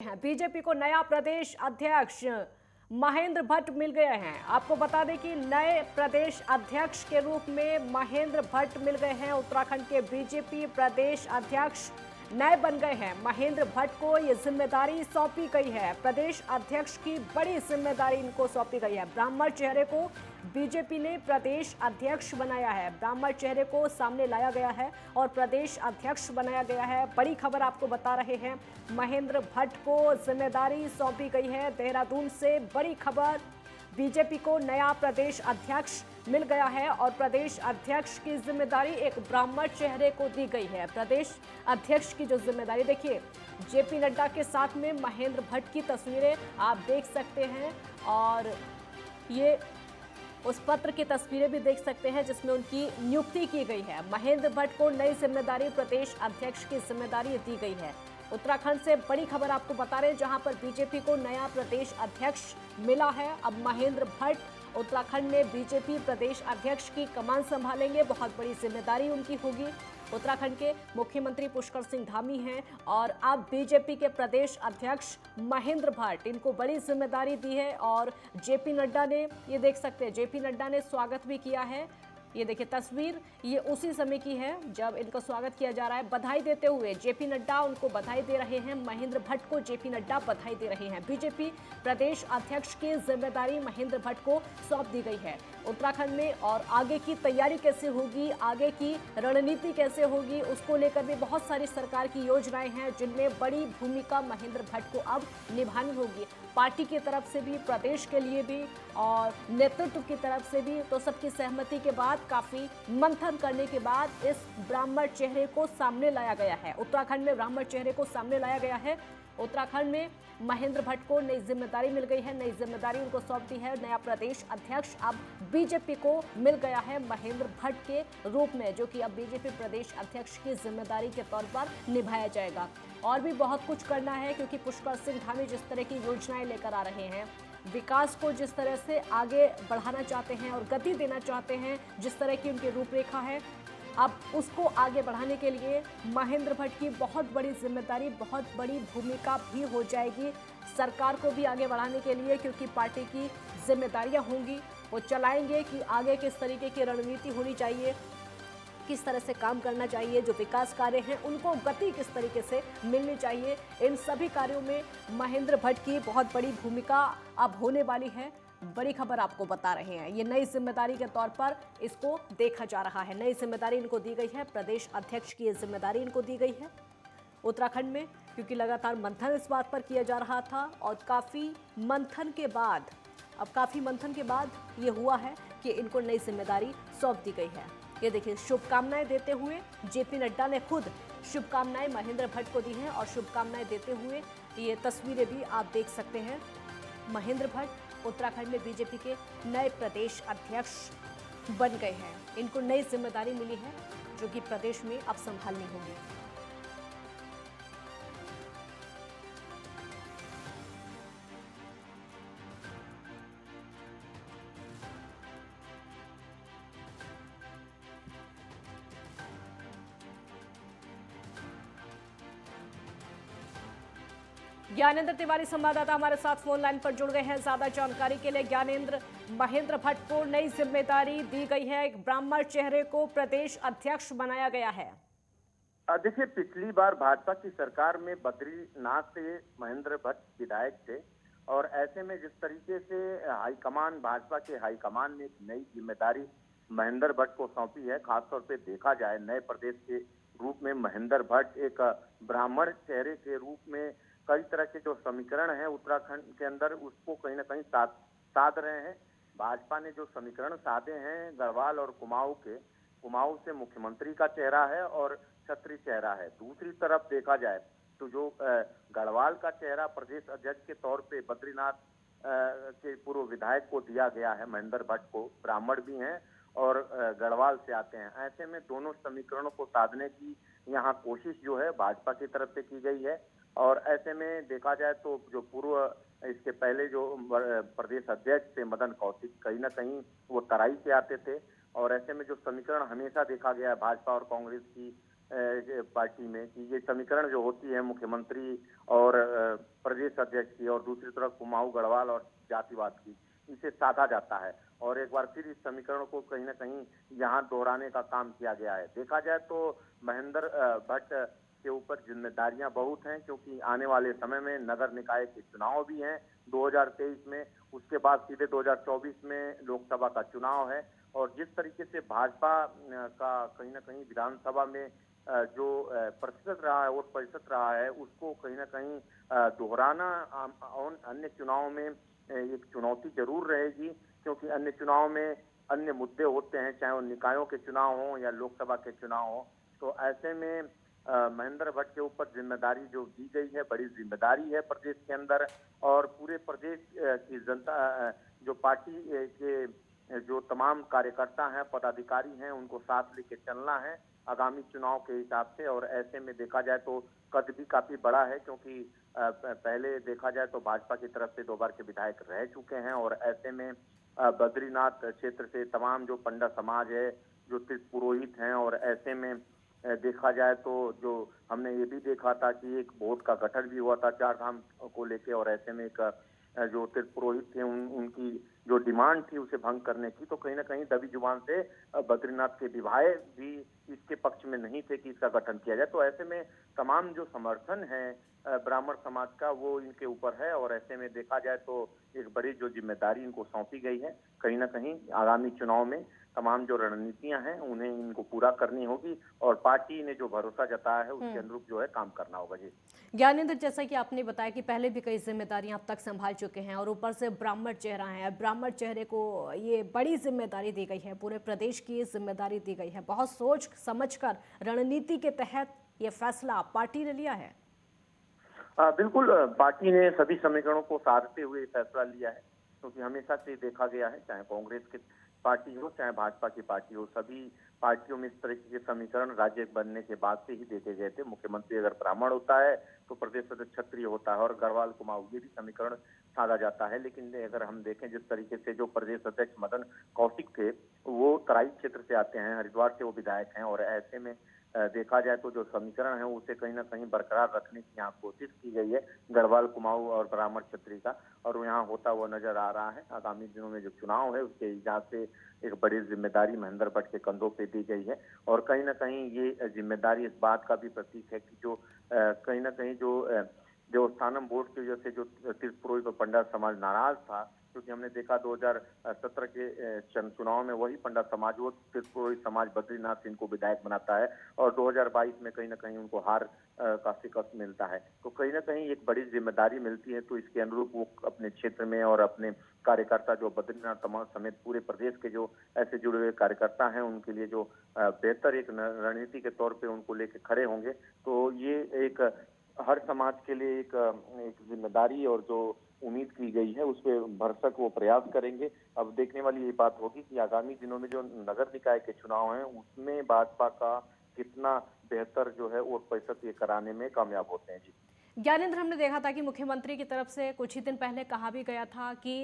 BJP को नया प्रदेश अध्यक्ष महेंद्र भट्ट मिल गए हैं। आपको बता दें कि नए प्रदेश अध्यक्ष के रूप में महेंद्र भट्ट मिल गए हैं। उत्तराखंड के बीजेपी प्रदेश अध्यक्ष नए बन गए हैं। महेंद्र भट्ट को ये जिम्मेदारी सौंपी गई है। प्रदेश अध्यक्ष की बड़ी जिम्मेदारी इनको सौंपी गई है। ब्राह्मण चेहरे को बीजेपी ने प्रदेश अध्यक्ष बनाया है। ब्राह्मण चेहरे को सामने लाया गया है और प्रदेश अध्यक्ष बनाया गया है। बड़ी खबर आपको बता रहे हैं, महेंद्र भट्ट को जिम्मेदारी सौंपी गई है। देहरादून से बड़ी खबर, बीजेपी को नया प्रदेश अध्यक्ष मिल गया है और प्रदेश अध्यक्ष की जिम्मेदारी एक ब्राह्मण चेहरे को दी गई है। प्रदेश अध्यक्ष की जो जिम्मेदारी, देखिए जेपी नड्डा के साथ में महेंद्र भट्ट की तस्वीरें आप देख सकते हैं और ये उस पत्र की तस्वीरें भी देख सकते हैं जिसमें उनकी नियुक्ति की गई है। महेंद्र भट्ट को नई जिम्मेदारी, प्रदेश अध्यक्ष की जिम्मेदारी दी गई है। उत्तराखंड से बड़ी खबर आपको बता रहे हैं, जहां पर बीजेपी को नया प्रदेश अध्यक्ष मिला है। अब महेंद्र भट्ट उत्तराखंड में बीजेपी प्रदेश अध्यक्ष की कमान संभालेंगे। बहुत बड़ी जिम्मेदारी उनकी होगी। उत्तराखंड के मुख्यमंत्री पुष्कर सिंह धामी हैं और अब बीजेपी के प्रदेश अध्यक्ष महेंद्र भट्ट, इनको बड़ी जिम्मेदारी दी है। और जेपी नड्डा ने, ये देख सकते हैं, जेपी नड्डा ने स्वागत भी किया है। ये देखिए तस्वीर, ये उसी समय की है जब इनका स्वागत किया जा रहा है। बधाई देते हुए जेपी नड्डा उनको बधाई दे रहे हैं। महेंद्र भट्ट को जेपी नड्डा बधाई दे रहे हैं। बीजेपी प्रदेश अध्यक्ष की जिम्मेदारी महेंद्र भट्ट को सौंप दी गई है। उत्तराखंड में और आगे की तैयारी कैसे होगी, आगे की रणनीति कैसे होगी, उसको लेकर भी बहुत सारी सरकार की योजनाएं हैं जिनमें बड़ी भूमिका महेंद्र भट्ट को अब निभानी होगी। पार्टी की तरफ से भी, प्रदेश के लिए भी और नेतृत्व की तरफ से भी। तो सबकी सहमति के बाद, काफी मंथन करने के बाद इस ब्राह्मण चेहरे को सामने लाया गया है। उत्तराखंड में ब्राह्मण चेहरे को सामने लाया गया है। उत्तराखंड में महेंद्र भट्ट को नई जिम्मेदारी मिल गई है। नई जिम्मेदारी उनको सौंप दी है। नया प्रदेश अध्यक्ष अब बीजेपी को मिल गया है महेंद्र भट्ट के रूप में, जो कि अब बीजेपी प्रदेश अध्यक्ष की जिम्मेदारी के तौर पर निभाया जाएगा। और भी बहुत कुछ करना है क्योंकि पुष्कर सिंह धामी जिस तरह की योजनाएं लेकर आ रहे हैं, विकास को जिस तरह से आगे बढ़ाना चाहते हैं और गति देना चाहते हैं, जिस तरह की उनकी रूपरेखा है, अब उसको आगे बढ़ाने के लिए महेंद्र भट्ट की बहुत बड़ी जिम्मेदारी, बहुत बड़ी भूमिका भी हो जाएगी। सरकार को भी आगे बढ़ाने के लिए, क्योंकि पार्टी की जिम्मेदारियां होंगी, वो चलाएंगे कि आगे किस तरीके की रणनीति होनी चाहिए, किस तरह से काम करना चाहिए, जो विकास कार्य हैं उनको गति किस तरीके से मिलनी चाहिए। इन सभी कार्यों में महेंद्र भट्ट की बहुत बड़ी भूमिका अब होने वाली है। बड़ी खबर आपको बता रहे हैं, ये नई जिम्मेदारी के तौर पर इसको देखा जा रहा है। नई जिम्मेदारी इनको दी गई है, प्रदेश अध्यक्ष की जिम्मेदारी इनको दी गई है उत्तराखंड में, क्योंकि लगातार मंथन इस बात पर किया जा रहा था और काफ़ी मंथन के बाद ये हुआ है कि इनको नई जिम्मेदारी सौंप दी गई है। ये देखिए, शुभकामनाएं देते हुए जेपी नड्डा ने खुद शुभकामनाएं महेंद्र भट्ट को दी हैं और शुभकामनाएं देते हुए ये तस्वीरें भी आप देख सकते हैं। महेंद्र भट्ट उत्तराखंड में बीजेपी के नए प्रदेश अध्यक्ष बन गए हैं। इनको नई जिम्मेदारी मिली है जो कि प्रदेश में अब संभालनी होगी। ज्ञानेंद्र तिवारी संवाददाता हमारे साथ फोन लाइन पर जुड़ गए हैं ज्यादा जानकारी के लिए। ज्ञानेंद्र, महेंद्र भट्ट को नई जिम्मेदारी दी गई है, एक ब्राह्मण चेहरे को प्रदेश अध्यक्ष बनाया गया है। देखिए, पिछली बार भाजपा की सरकार में बद्रीनाथ से महेंद्र भट्ट विधायक थे और ऐसे में जिस तरीके से हाईकमान, भाजपा के हाईकमान ने एक नई जिम्मेदारी महेंद्र भट्ट को सौंपी है। खासतौर पे देखा जाए, नए प्रदेश के रूप में महेंद्र भट्ट एक ब्राह्मण चेहरे के रूप में कई तरह के जो समीकरण हैं उत्तराखंड के अंदर, उसको कहीं ना कहीं साध रहे हैं। भाजपा ने जो समीकरण साधे हैं गढ़वाल और कुमाऊं से मुख्यमंत्री का चेहरा है और छत्री चेहरा है। दूसरी तरफ देखा जाए तो जो गढ़वाल का चेहरा प्रदेश अध्यक्ष के तौर पे बद्रीनाथ के पूर्व विधायक को दिया गया है महेंद्र भट्ट को, ब्राह्मण भी हैं और गढ़वाल से आते हैं। ऐसे में दोनों समीकरणों को साधने की यहाँ कोशिश जो है भाजपा की तरफ से की गई है। और ऐसे में देखा जाए तो जो पूर्व, इसके पहले जो प्रदेश अध्यक्ष थे मदन कौशिक, कहीं ना कहीं वो तराई से आते थे और ऐसे में जो समीकरण हमेशा देखा गया है भाजपा और कांग्रेस की पार्टी में कि ये समीकरण जो होती है मुख्यमंत्री और प्रदेश अध्यक्ष की और दूसरी तरफ कुमाऊं गढ़वाल और जातिवाद की, इसे साधा जाता है और एक बार फिर इस समीकरण को कहीं ना कहीं यहाँ दोहराने का काम किया गया है। देखा जाए तो महेंद्र भट्ट के ऊपर जिम्मेदारियां बहुत हैं, क्योंकि आने वाले समय में नगर निकाय के चुनाव भी हैं 2023 में, उसके बाद सीधे 2024 में लोकसभा का चुनाव है। और जिस तरीके से भाजपा का कहीं ना कहीं विधानसभा में जो प्रतिशत रहा है, वोट प्रतिशत रहा है, उसको कहीं ना कहीं दोहराना अन्य चुनाव में एक चुनौती जरूर रहेगी, क्योंकि अन्य चुनाव में अन्य मुद्दे होते हैं, चाहे वो निकायों के चुनाव हो या लोकसभा के चुनाव हो। तो ऐसे में महेंद्र भट्ट के ऊपर जिम्मेदारी जो दी गई है, बड़ी जिम्मेदारी है प्रदेश के अंदर, और पूरे प्रदेश की जनता जो पार्टी के जो तमाम कार्यकर्ता हैं, पदाधिकारी हैं, उनको साथ लेके चलना है आगामी चुनाव के हिसाब से। और ऐसे में देखा जाए तो कद भी काफी बड़ा है, क्योंकि पहले देखा जाए तो भाजपा की तरफ से 2 बार के विधायक रह चुके हैं, और ऐसे में बद्रीनाथ क्षेत्र से तमाम जो पंडा समाज है, जो तीर्थ पुरोहित हैं, और ऐसे में देखा जाए तो जो हमने ये भी देखा था कि एक बोर्ड का गठन भी हुआ था 4 धाम को लेके, और ऐसे में एक जो तीर्थ पुरोहित थे उनकी जो डिमांड थी उसे भंग करने की, तो कहीं ना कहीं दबी जुबान से बद्रीनाथ के विधायक भी इसके पक्ष में नहीं थे कि इसका गठन किया जाए। तो ऐसे में तमाम जो समर्थन है ब्राह्मण समाज का, वो इनके ऊपर है, और ऐसे में देखा जाए तो एक बड़ी जो जिम्मेदारी इनको सौंपी गई है, कहीं ना कहीं आगामी चुनाव में तमाम जो रणनीतियां हैं उन्हें इनको पूरा करनी होगी, और पार्टी ने जो भरोसा जताया है उसके अनुरूप जो है काम करना होगा। जी ज्ञानेंद्र, जैसा कि आपने बताया कि पहले भी कई जिम्मेदारियां अब तक संभाल चुके हैं और ऊपर से ब्राह्मण चेहरा है, ब्राह्मण चेहरे को ये बड़ी जिम्मेदारी दी गई है, पूरे प्रदेश की ये जिम्मेदारी दी गई है। बहुत सोच समझकर रणनीति के तहत ये फैसला पार्टी ने लिया है। बिल्कुल, पार्टी ने सभी समीकरणों को साधते हुए फैसला लिया है, क्योंकि हमेशा से देखा गया है, चाहे कांग्रेस की पार्टी हो चाहे भाजपा की पार्टी हो, सभी पार्टियों में इस तरह के समीकरण राज्य बनने के बाद से ही देखे गए थे। मुख्यमंत्री अगर ब्राह्मण होता है तो प्रदेश अध्यक्ष क्षत्रिय होता है, और गढ़वाल कुमाऊं ये भी समीकरण साधा जाता है। लेकिन अगर हम देखें जिस तरीके से जो प्रदेश अध्यक्ष मदन कौशिक थे, वो तराई क्षेत्र से आते हैं, हरिद्वार से वो विधायक हैं, और ऐसे में देखा जाए तो जो समीकरण है उसे कहीं ना कहीं बरकरार रखने की यहाँ कोशिश की गई है, गढ़वाल कुमाऊं और ब्राह्मण क्षत्रिय का, और यहाँ होता हुआ नजर आ रहा है। आगामी दिनों में जो चुनाव है उसके हिसाब से एक बड़ी जिम्मेदारी महेंद्र भट्ट के कंधों पे दी गई है, और कहीं ना कहीं ये जिम्मेदारी इस बात का भी प्रतीक है कि जो कहीं ना कहीं जो देवस्थानम बोर्ड की वजह से जो तीर्थ पुरोहित और पंडा समाज नाराज था, क्योंकि हमने देखा 2017 के चुनाव में वही पंडा समाज, वो तीर्थ पुरोहित समाज बद्रीनाथ इनको विधायक बनाता है, और 2022 में कहीं ना कहीं उनको हार का शिकस्त मिलता है। तो कहीं ना कहीं एक बड़ी जिम्मेदारी मिलती है, तो इसके अनुरूप वो अपने क्षेत्र में और अपने कार्यकर्ता जो बद्रीनाथ समाज समेत पूरे प्रदेश के जो ऐसे जुड़े हुए कार्यकर्ता हैं, उनके लिए जो बेहतर एक रणनीति के तौर पे उनको लेके खड़े होंगे। तो ये एक हर समाज के लिए एक जिम्मेदारी और जो उम्मीद की गई है उस पर भरसक वो प्रयास करेंगे। अब देखने वाली ये बात होगी कि आगामी दिनों में जो नगर निकाय के चुनाव हैं उसमें भाजपा का कितना बेहतर जो है वोट प्रतिशत ये कराने में कामयाब होते हैं। जी ज्ञानेंद्र, हमने देखा था कि मुख्यमंत्री की तरफ से कुछ ही दिन पहले कहा भी गया था कि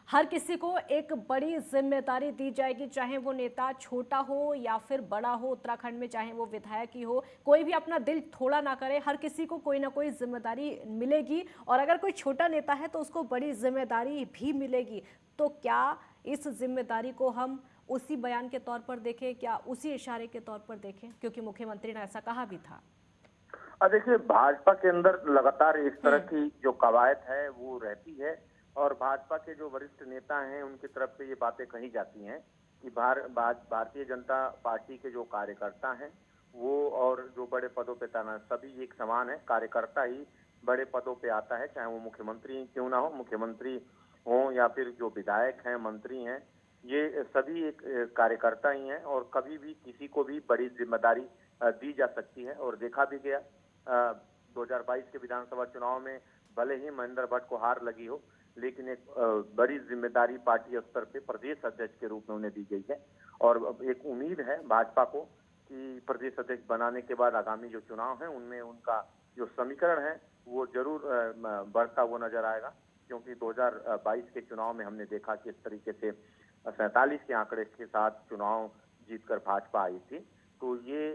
हर किसी को एक बड़ी जिम्मेदारी दी जाएगी, चाहे वो नेता छोटा हो या फिर बड़ा हो, उत्तराखंड में चाहे वो विधायक ही हो, कोई भी अपना दिल थोड़ा ना करे, हर किसी को कोई ना कोई जिम्मेदारी मिलेगी, और अगर कोई छोटा नेता है तो उसको बड़ी जिम्मेदारी भी मिलेगी। तो क्या इस जिम्मेदारी को हम उसी बयान के तौर पर देखें, क्या उसी इशारे के तौर पर देखें, क्योंकि मुख्यमंत्री ने ऐसा कहा भी था? देखिए, भाजपा के अंदर लगातार इस तरह की जो कवायद है वो रहती है, और भाजपा के जो वरिष्ठ नेता हैं उनकी तरफ से ये बातें कही जाती हैं कि भारतीय जनता पार्टी के जो कार्यकर्ता हैं वो और जो बड़े पदों पे तैनात सभी एक समान है, कार्यकर्ता ही बड़े पदों पे आता है, चाहे वो मुख्यमंत्री क्यों ना हो, मुख्यमंत्री हो या फिर जो विधायक हैं, मंत्री हैं, ये सभी एक कार्यकर्ता ही हैं, और कभी भी किसी को भी बड़ी जिम्मेदारी दी जा सकती है। और देखा भी गया 2022 के विधानसभा चुनाव में भले ही महेंद्र भट्ट को हार लगी हो, लेकिन एक बड़ी जिम्मेदारी पार्टी स्तर पे प्रदेश अध्यक्ष के रूप में उन्हें दी गई है, और एक उम्मीद है भाजपा को कि प्रदेश अध्यक्ष बनाने के बाद आगामी जो चुनाव है उनमें उनका जो समीकरण है वो जरूर बढ़ता हुआ नजर आएगा, क्योंकि 2022 के चुनाव में हमने देखा कि इस तरीके से 47 के आंकड़े के साथ चुनाव जीतकर भाजपा आई थी। तो ये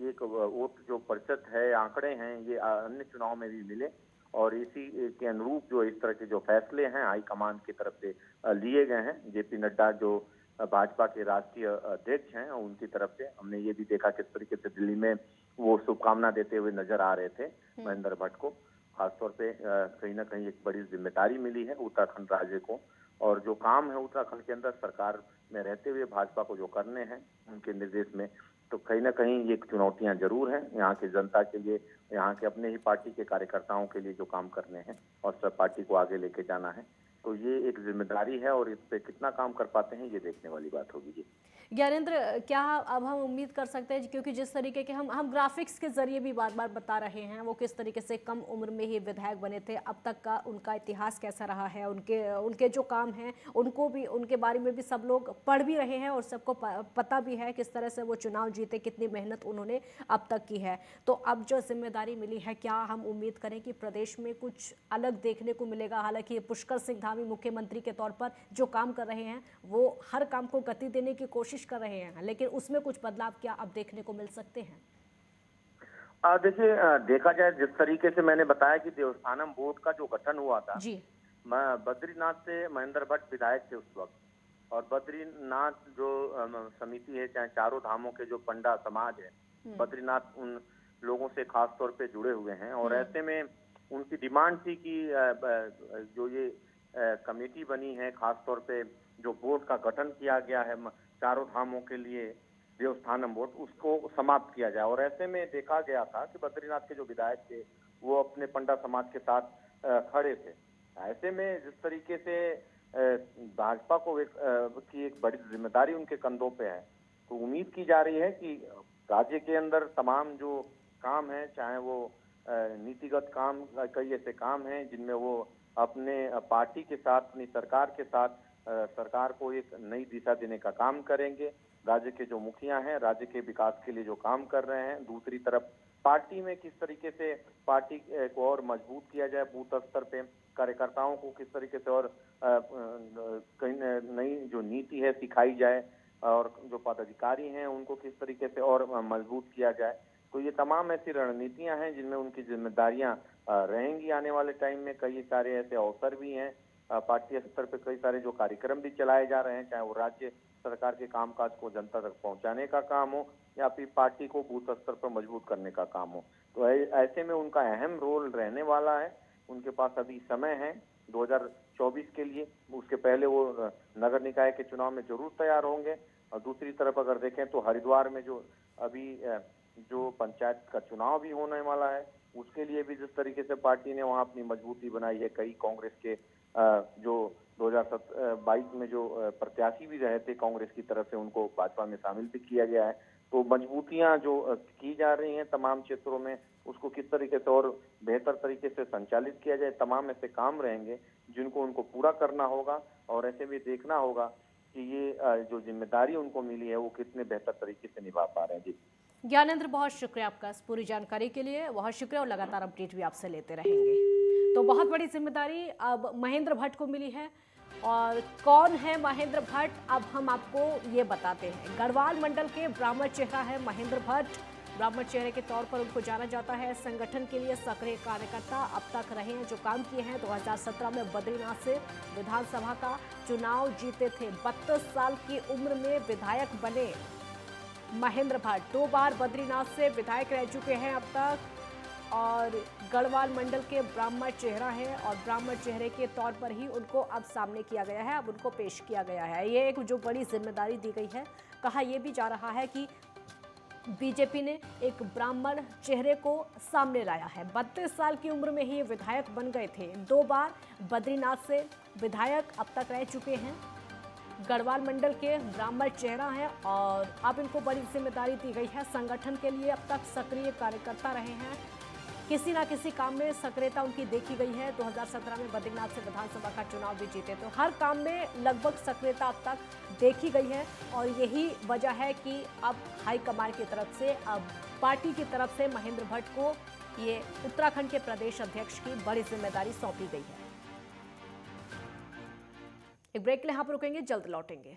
एक वोट जो प्रतिशत है, आंकड़े हैं, ये अन्य चुनाव में भी मिले और इसी के अनुरूप जो इस तरह के जो फैसले हैं हाईकमान की तरफ से लिए गए हैं। जेपी नड्डा जो भाजपा के राष्ट्रीय अध्यक्ष हैं, उनकी तरफ से हमने ये भी देखा किस तरीके से दिल्ली में वो शुभकामना देते हुए नजर आ रहे थे महेंद्र भट्ट को। खासतौर पे कहीं ना कहीं एक बड़ी जिम्मेदारी मिली है उत्तराखंड राज्य को, और जो काम है उत्तराखंड के अंदर सरकार में रहते हुए भाजपा को जो करने हैं उनके निर्देश में, तो कहीं ना कहीं ये चुनौतियां जरूर हैं यहाँ की जनता के लिए, यहाँ के अपने ही पार्टी के कार्यकर्ताओं के लिए जो काम करने हैं और सब पार्टी को आगे लेके जाना है। तो ये एक जिम्मेदारी है और इस पे कितना काम कर पाते हैं ये देखने वाली बात होगी जी। ज्ञानेंद्र, क्या अब हम उम्मीद कर सकते हैं, क्योंकि जिस तरीके के हम ग्राफिक्स के जरिए भी बार बार बता रहे हैं, वो किस तरीके से कम उम्र में ही विधायक बने थे, अब तक का उनका इतिहास कैसा रहा है, उनके जो काम हैं उनको भी, उनके बारे में भी सब लोग पढ़ भी रहे हैं और सबको पता भी है किस तरह से वो चुनाव जीते, कितनी मेहनत उन्होंने अब तक की है। तो अब जो जिम्मेदारी मिली है, क्या हम उम्मीद करें कि प्रदेश में कुछ अलग देखने को मिलेगा? हालांकि पुष्कर सिंह धामी मुख्यमंत्री के तौर पर जो काम कर रहे हैं वो हर काम को गति देने की कोशिश कर रहे हैं, लेकिन उसमें कुछ बदलाव क्या अब देखने को मिल सकते हैं? देखिए, देखा जाए जिस तरीके से मैंने बताया कि देवस्थानम बोर्ड का जो गठन हुआ था जी, बद्रीनाथ से महेंद्र भट्ट विधायक थे उस वक्त, और बद्रीनाथ जो समिति है, चाहे चारों धामों के जो पंडा समाज है, बद्रीनाथ उन लोगों से खास तौर पे जुड़े हुए हैं, और ऐसे में उनकी डिमांड थी कि जो ये कमेटी बनी है, खास तौर पे जो बोर्ड का गठन किया गया है चारों धामों के लिए, देवस्थानम बोर्ड, उसको समाप्त किया जाए। और ऐसे में देखा गया था कि बद्रीनाथ के जो विधायक थे वो अपने पंडा समाज के साथ खड़े थे। ऐसे में जिस तरीके से भाजपा को की एक बड़ी जिम्मेदारी उनके कंधों पे है, तो उम्मीद की जा रही है कि राज्य के अंदर तमाम जो काम है, चाहे वो नीतिगत काम, कई ऐसे काम हैं जिनमें वो अपने पार्टी के साथ, अपनी सरकार के साथ सरकार को एक नई दिशा देने का काम करेंगे। राज्य के जो मुखिया हैं, राज्य के विकास के लिए जो काम कर रहे हैं, दूसरी तरफ पार्टी में किस तरीके से पार्टी को और मजबूत किया जाए, बूथ स्तर पे कार्यकर्ताओं को किस तरीके से और कहीं नई जो नीति है सिखाई जाए, और जो पदाधिकारी हैं उनको किस तरीके से और मजबूत किया जाए। तो ये तमाम ऐसी रणनीतियां हैं जिनमें उनकी जिम्मेदारियां रहेंगी आने वाले टाइम में। कई सारे ऐसे अवसर भी हैं, पार्टी स्तर पर कई सारे जो कार्यक्रम भी चलाए जा रहे हैं, चाहे वो राज्य सरकार के कामकाज को जनता तक पहुंचाने का काम हो या फिर पार्टी को बूथ स्तर पर मजबूत करने का काम हो। तो ऐसे में उनका अहम रोल रहने वाला है। उनके पास अभी समय है 2024 के लिए, उसके पहले वो नगर निकाय के चुनाव में जरूर तैयार होंगे। और दूसरी तरफ अगर देखें तो हरिद्वार में जो अभी जो पंचायत का चुनाव भी होने वाला है, उसके लिए भी जिस तरीके से पार्टी ने वहां अपनी मजबूती बनाई है, कई कांग्रेस के जो 2022 में जो प्रत्याशी भी रहे थे कांग्रेस की तरफ से, उनको भाजपा में शामिल भी किया गया है। तो मजबूतियां जो की जा रही हैं तमाम क्षेत्रों में, उसको किस तरीके से और बेहतर तरीके से संचालित किया जाए, तमाम ऐसे काम रहेंगे जिनको उनको पूरा करना होगा, और ऐसे भी देखना होगा कि ये जो जिम्मेदारी उनको मिली है वो कितने बेहतर तरीके से निभा पा रहे हैं। जी ज्ञानेंद्र, बहुत शुक्रिया आपका इस पूरी जानकारी के लिए, बहुत शुक्रिया, और लगातार अपडेट भी आपसे लेते रहेंगे। तो बहुत बड़ी जिम्मेदारी अब महेंद्र भट्ट को मिली है, और कौन है महेंद्र भट्ट अब हम आपको ये बताते हैं। गढ़वाल मंडल के ब्राह्मण चेहरा है महेंद्र भट्ट। ब्राह्मण चेहरे के तौर पर उनको जाना जाता है। संगठन के लिए सक्रिय कार्यकर्ता अब तक रहे हैं, जो काम किए हैं। 2017 में बद्रीनाथ से विधानसभा का चुनाव जीते थे। 32 साल की उम्र में विधायक बने महेंद्र भट्ट। 2 बार बद्रीनाथ से विधायक रह चुके हैं अब तक, और गढ़वाल मंडल के ब्राह्मण चेहरा है, और ब्राह्मण चेहरे के तौर पर ही उनको अब सामने किया गया है, अब उनको पेश किया गया है। ये एक जो बड़ी जिम्मेदारी दी गई है। कहा यह भी जा रहा है कि बीजेपी ने एक ब्राह्मण चेहरे को सामने लाया है। 32 साल की उम्र में ही विधायक बन गए थे। 2 बार बद्रीनाथ से विधायक अब तक रह चुके हैं। गढ़वाल मंडल के ब्राह्मण चेहरा हैं, और अब इनको बड़ी जिम्मेदारी दी गई है। संगठन के लिए अब तक सक्रिय कार्यकर्ता रहे हैं। किसी ना किसी काम में सक्रियता उनकी देखी गई है। 2017 में बद्रीनाथ से विधानसभा का चुनाव भी जीते, तो हर काम में लगभग सक्रियता अब तक देखी गई है। और यही वजह है कि अब हाईकमान की तरफ से, अब पार्टी की तरफ से महेंद्र भट्ट को ये उत्तराखंड के प्रदेश अध्यक्ष की बड़ी जिम्मेदारी सौंपी गई है। एक ब्रेक के लिए यहाँ पर रुकेंगे, जल्द लौटेंगे।